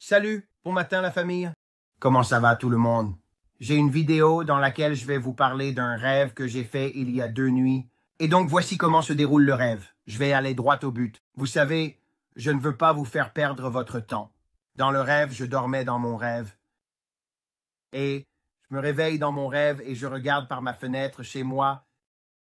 Salut, bon matin la famille. Comment ça va tout le monde? J'ai une vidéo dans laquelle je vais vous parler d'un rêve que j'ai fait il y a 2 nuits. Et donc voici comment se déroule le rêve. Je vais aller droit au but. Vous savez, je ne veux pas vous faire perdre votre temps. Dans le rêve, je dormais dans mon rêve. Et je me réveille dans mon rêve et je regarde par ma fenêtre chez moi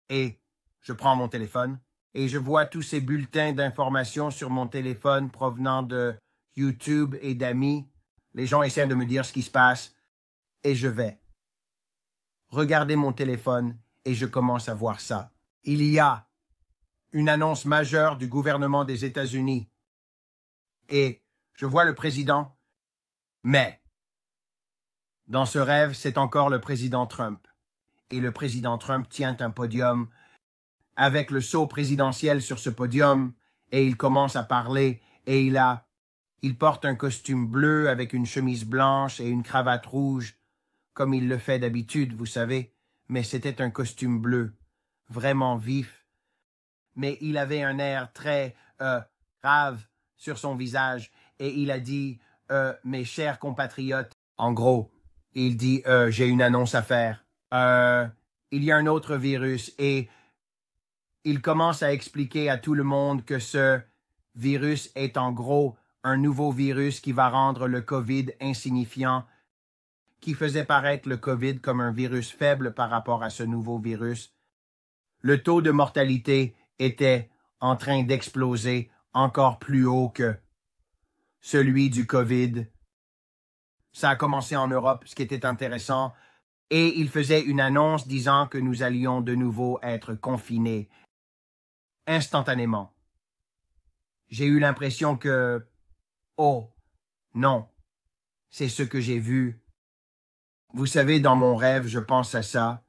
et je prends mon téléphone et je vois tous ces bulletins d'informations sur mon téléphone provenant de YouTube et d'amis. Les gens essaient de me dire ce qui se passe et je vais regarder mon téléphone et je commence à voir ça. Il y a une annonce majeure du gouvernement des États-Unis et je vois le président, mais dans ce rêve, c'est encore le président Trump. Et le président Trump tient un podium avec le sceau présidentiel sur ce podium et il commence à parler et il porte un costume bleu avec une chemise blanche et une cravate rouge, comme il le fait d'habitude, vous savez, mais c'était un costume bleu, vraiment vif. Mais il avait un air très grave sur son visage et il a dit « Mes chers compatriotes », en gros, il dit « J'ai une annonce à faire. Il y a un autre virus » et il commence à expliquer à tout le monde que ce virus est en gros un nouveau virus qui va rendre le COVID insignifiant, qui faisait paraître le COVID comme un virus faible par rapport à ce nouveau virus. Le taux de mortalité était en train d'exploser encore plus haut que celui du COVID. Ça a commencé en Europe, ce qui était intéressant, et il faisait une annonce disant que nous allions de nouveau être confinés instantanément. J'ai eu l'impression que, oh, non, c'est ce que j'ai vu. Vous savez, dans mon rêve, je pense à ça.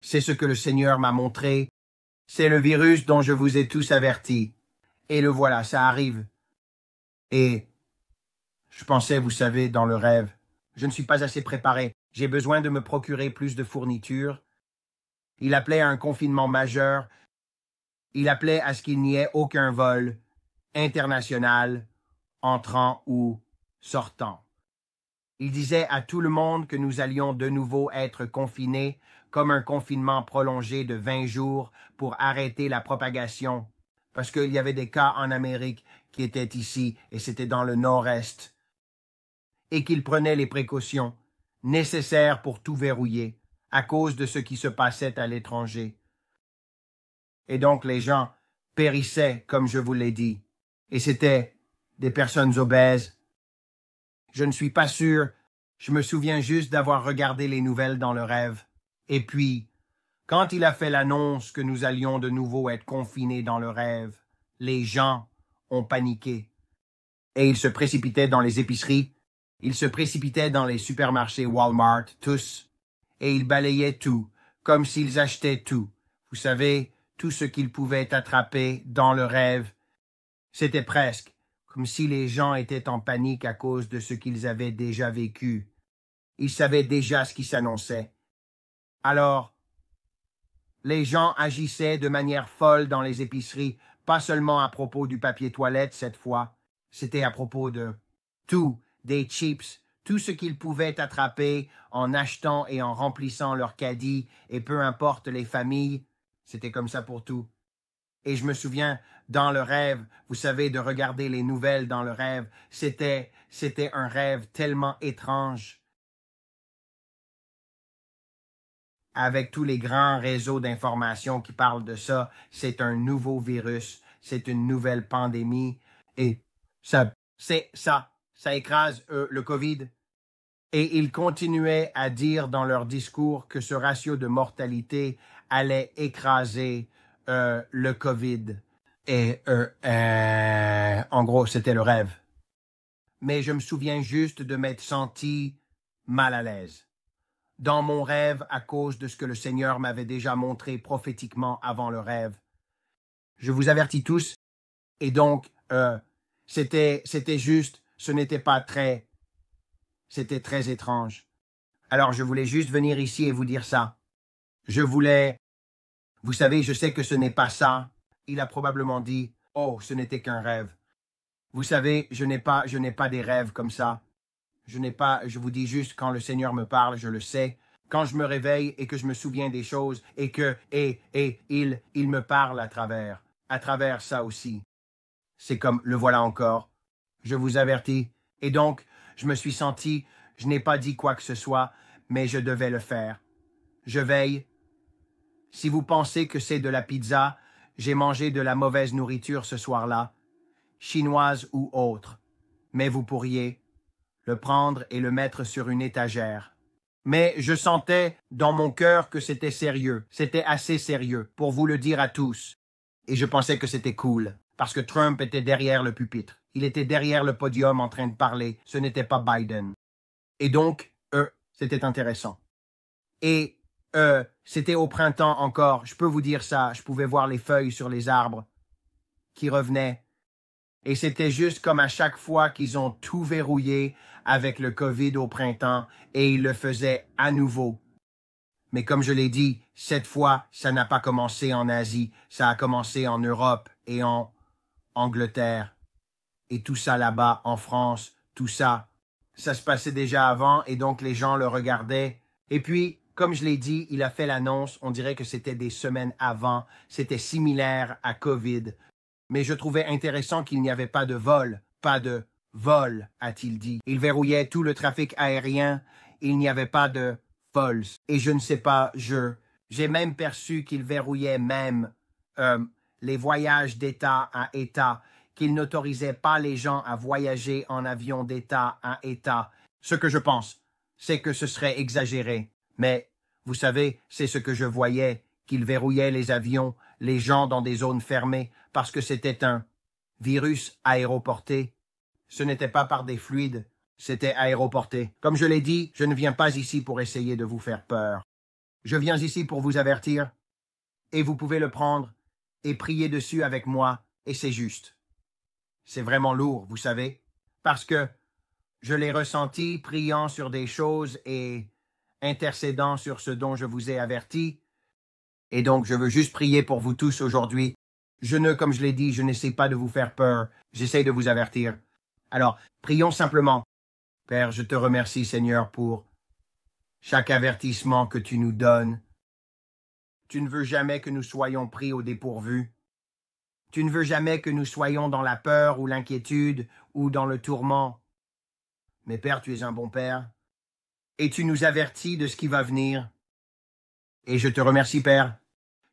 C'est ce que le Seigneur m'a montré. C'est le virus dont je vous ai tous avertis. Et le voilà, ça arrive. Et je pensais, vous savez, dans le rêve, je ne suis pas assez préparé. J'ai besoin de me procurer plus de fournitures. Il appelait à un confinement majeur. Il appelait à ce qu'il n'y ait aucun vol international entrant ou sortant. Il disait à tout le monde que nous allions de nouveau être confinés comme un confinement prolongé de 20 jours pour arrêter la propagation, parce qu'il y avait des cas en Amérique qui étaient ici et c'était dans le nord-est, et qu'il prenait les précautions nécessaires pour tout verrouiller à cause de ce qui se passait à l'étranger. Et donc les gens périssaient, comme je vous l'ai dit, et c'était des personnes obèses. Je ne suis pas sûr, je me souviens juste d'avoir regardé les nouvelles dans le rêve. Et puis, quand il a fait l'annonce que nous allions de nouveau être confinés dans le rêve, les gens ont paniqué. Et ils se précipitaient dans les épiceries, ils se précipitaient dans les supermarchés Walmart, tous, et ils balayaient tout, comme s'ils achetaient tout. Vous savez, tout ce qu'ils pouvaient attraper dans le rêve. C'était presque comme si les gens étaient en panique à cause de ce qu'ils avaient déjà vécu. Ils savaient déjà ce qui s'annonçait. Alors, les gens agissaient de manière folle dans les épiceries, pas seulement à propos du papier toilette cette fois, c'était à propos de tout, des chips, tout ce qu'ils pouvaient attraper en achetant et en remplissant leur caddie, et peu importe les familles, c'était comme ça pour tout. Et je me souviens, dans le rêve, vous savez, de regarder les nouvelles dans le rêve, c'était un rêve tellement étrange. Avec tous les grands réseaux d'information qui parlent de ça, c'est un nouveau virus, c'est une nouvelle pandémie, et ça écrase le COVID. Et ils continuaient à dire dans leur discours que ce ratio de mortalité allait écraser le COVID. Et en gros, c'était le rêve. Mais je me souviens juste de m'être senti mal à l'aise dans mon rêve à cause de ce que le Seigneur m'avait déjà montré prophétiquement avant le rêve. Je vous avertis tous, et donc c'était juste, c'était très étrange. Alors je voulais juste venir ici et vous dire ça. Vous savez, je sais que ce n'est pas ça. Il a probablement dit, oh, ce n'était qu'un rêve. Vous savez, je n'ai pas des rêves comme ça. Je vous dis juste quand le Seigneur me parle, je le sais. Quand je me réveille et que je me souviens des choses et il me parle à travers ça aussi. C'est comme, le voilà encore. Je vous avertis. Et donc, je me suis senti, je n'ai pas dit quoi que ce soit, mais je devais le faire. Je veille. Si vous pensez que c'est de la pizza, j'ai mangé de la mauvaise nourriture ce soir-là, chinoise ou autre. Mais vous pourriez le prendre et le mettre sur une étagère. Mais je sentais dans mon cœur que c'était sérieux. C'était assez sérieux pour vous le dire à tous. Et je pensais que c'était cool, parce que Trump était derrière le pupitre. Il était derrière le podium en train de parler. Ce n'était pas Biden. Et donc, c'était intéressant. Et c'était au printemps encore. Je peux vous dire ça. Je pouvais voir les feuilles sur les arbres qui revenaient. Et c'était juste comme à chaque fois qu'ils ont tout verrouillé avec le COVID au printemps et ils le faisaient à nouveau. Mais comme je l'ai dit, cette fois, ça n'a pas commencé en Asie, ça a commencé en Europe et en Angleterre. Et tout ça là-bas, en France, tout ça, ça se passait déjà avant et donc les gens le regardaient. Et puis, comme je l'ai dit, il a fait l'annonce, on dirait que c'était des semaines avant, c'était similaire à COVID. Mais je trouvais intéressant qu'il n'y avait pas de vol, a-t-il dit. Il verrouillait tout le trafic aérien, il n'y avait pas de vols. Et je ne sais pas, j'ai même perçu qu'il verrouillait même les voyages d'État à État, qu'il n'autorisait pas les gens à voyager en avion d'État à État. Ce que je pense, c'est que ce serait exagéré. Mais, vous savez, c'est ce que je voyais, qu'il verrouillait les avions, les gens dans des zones fermées, parce que c'était un virus aéroporté. Ce n'était pas par des fluides, c'était aéroporté. Comme je l'ai dit, je ne viens pas ici pour essayer de vous faire peur. Je viens ici pour vous avertir, et vous pouvez le prendre et prier dessus avec moi, et c'est juste. C'est vraiment lourd, vous savez, parce que je l'ai ressenti priant sur des choses et intercédant sur ce dont je vous ai averti. Et donc, je veux juste prier pour vous tous aujourd'hui. Comme je l'ai dit, je n'essaie pas de vous faire peur. J'essaie de vous avertir. Alors, prions simplement. Père, je te remercie, Seigneur, pour chaque avertissement que tu nous donnes. Tu ne veux jamais que nous soyons pris au dépourvu. Tu ne veux jamais que nous soyons dans la peur ou l'inquiétude ou dans le tourment. Mais Père, tu es un bon Père. Et tu nous avertis de ce qui va venir. Et je te remercie, Père,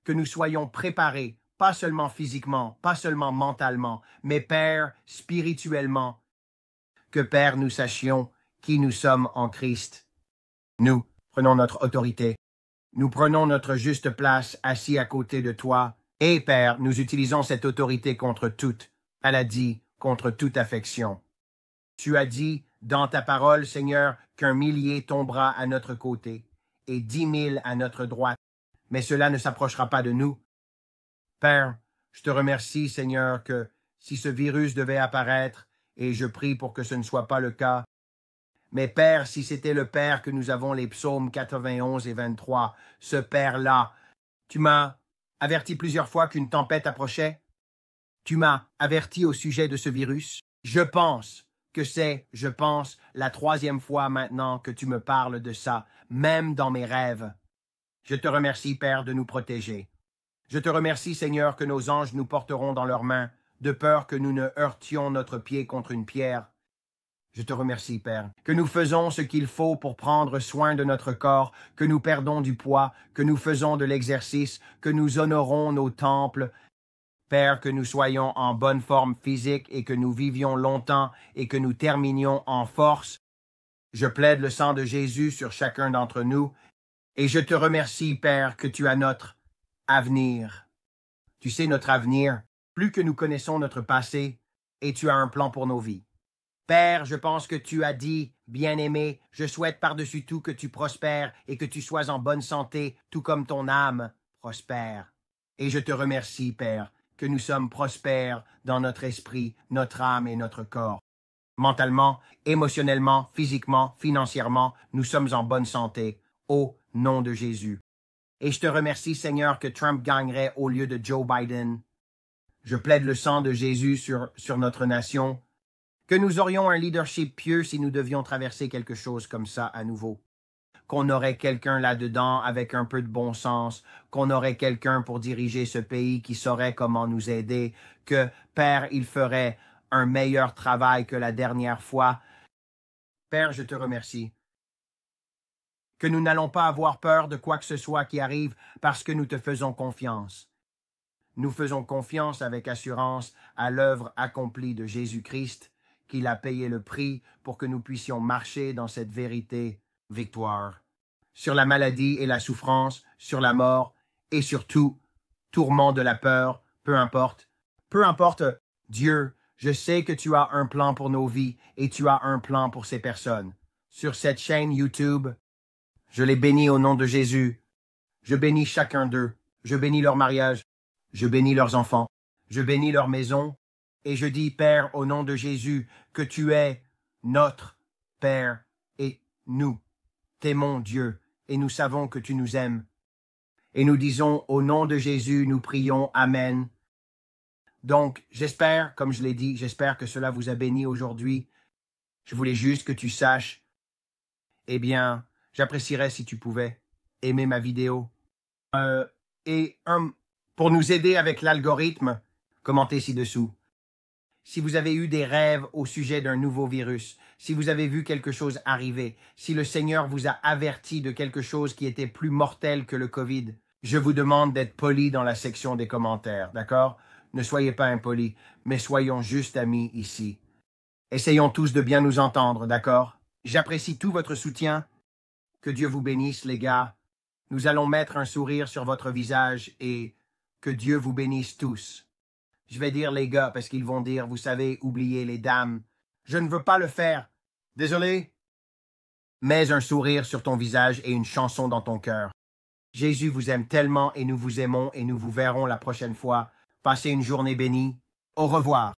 que nous soyons préparés, pas seulement physiquement, pas seulement mentalement, mais Père, spirituellement, que Père, nous sachions qui nous sommes en Christ. Nous prenons notre autorité. Nous prenons notre juste place assis à côté de toi. Et Père, nous utilisons cette autorité contre toute maladie, contre toute affection. Tu as dit dans ta parole, Seigneur, qu'un millier tombera à notre côté et 10 000 à notre droite, mais cela ne s'approchera pas de nous. Père, je te remercie, Seigneur, que si ce virus devait apparaître, et je prie pour que ce ne soit pas le cas, mais Père, si c'était le Père que nous avons les psaumes 91 et 23, ce Père-là, tu m'as averti plusieurs fois qu'une tempête approchait. Tu m'as averti au sujet de ce virus. Je pense que c'est, la 3e fois maintenant que tu me parles de ça, même dans mes rêves. Je te remercie, Père, de nous protéger. Je te remercie, Seigneur, que nos anges nous porteront dans leurs mains, de peur que nous ne heurtions notre pied contre une pierre. Je te remercie, Père, que nous faisons ce qu'il faut pour prendre soin de notre corps, que nous perdons du poids, que nous faisons de l'exercice, que nous honorons nos temples. Père, que nous soyons en bonne forme physique et que nous vivions longtemps et que nous terminions en force. Je plaide le sang de Jésus sur chacun d'entre nous et je te remercie, Père, que tu as notre avenir. Tu sais notre avenir, plus que nous connaissons notre passé, et tu as un plan pour nos vies. Père, je pense que tu as dit, bien-aimé, je souhaite par-dessus tout que tu prospères et que tu sois en bonne santé, tout comme ton âme prospère. Et je te remercie, Père, que nous sommes prospères dans notre esprit, notre âme et notre corps. Mentalement, émotionnellement, physiquement, financièrement, nous sommes en bonne santé, au nom de Jésus. Et je te remercie, Seigneur, que Trump gagnerait au lieu de Joe Biden. Je plaide le sang de Jésus sur notre nation, que nous aurions un leadership pieux si nous devions traverser quelque chose comme ça à nouveau. Qu'on aurait quelqu'un là-dedans avec un peu de bon sens, qu'on aurait quelqu'un pour diriger ce pays qui saurait comment nous aider, que, Père, il ferait un meilleur travail que la dernière fois. Père, je te remercie. Que nous n'allons pas avoir peur de quoi que ce soit qui arrive parce que nous te faisons confiance. Nous faisons confiance avec assurance à l'œuvre accomplie de Jésus-Christ, qu'il a payé le prix pour que nous puissions marcher dans cette vérité victoire. Sur la maladie et la souffrance, sur la mort et surtout, tourment de la peur, peu importe, Dieu, je sais que tu as un plan pour nos vies et tu as un plan pour ces personnes. Sur cette chaîne YouTube, je les bénis au nom de Jésus. Je bénis chacun d'eux. Je bénis leur mariage. Je bénis leurs enfants. Je bénis leur maison. Et je dis, Père, au nom de Jésus, que tu es notre Père et nous t'aimons, Dieu, et nous savons que tu nous aimes. Et nous disons, au nom de Jésus, nous prions, Amen. Donc, j'espère, comme je l'ai dit, j'espère que cela vous a béni aujourd'hui. Je voulais juste que tu saches, eh bien, j'apprécierais si tu pouvais aimer ma vidéo. Pour nous aider avec l'algorithme, commentez ci-dessous. Si vous avez eu des rêves au sujet d'un nouveau virus, si vous avez vu quelque chose arriver, si le Seigneur vous a averti de quelque chose qui était plus mortel que le COVID, je vous demande d'être poli dans la section des commentaires, d'accord? Ne soyez pas impolis, mais soyons juste amis ici. Essayons tous de bien nous entendre, d'accord? J'apprécie tout votre soutien. Que Dieu vous bénisse, les gars. Nous allons mettre un sourire sur votre visage et que Dieu vous bénisse tous. Je vais dire les gars parce qu'ils vont dire, vous savez, oubliez les dames. Je ne veux pas le faire. Désolé. Mets un sourire sur ton visage et une chanson dans ton cœur. Jésus vous aime tellement et nous vous aimons et nous vous verrons la prochaine fois. Passez une journée bénie. Au revoir.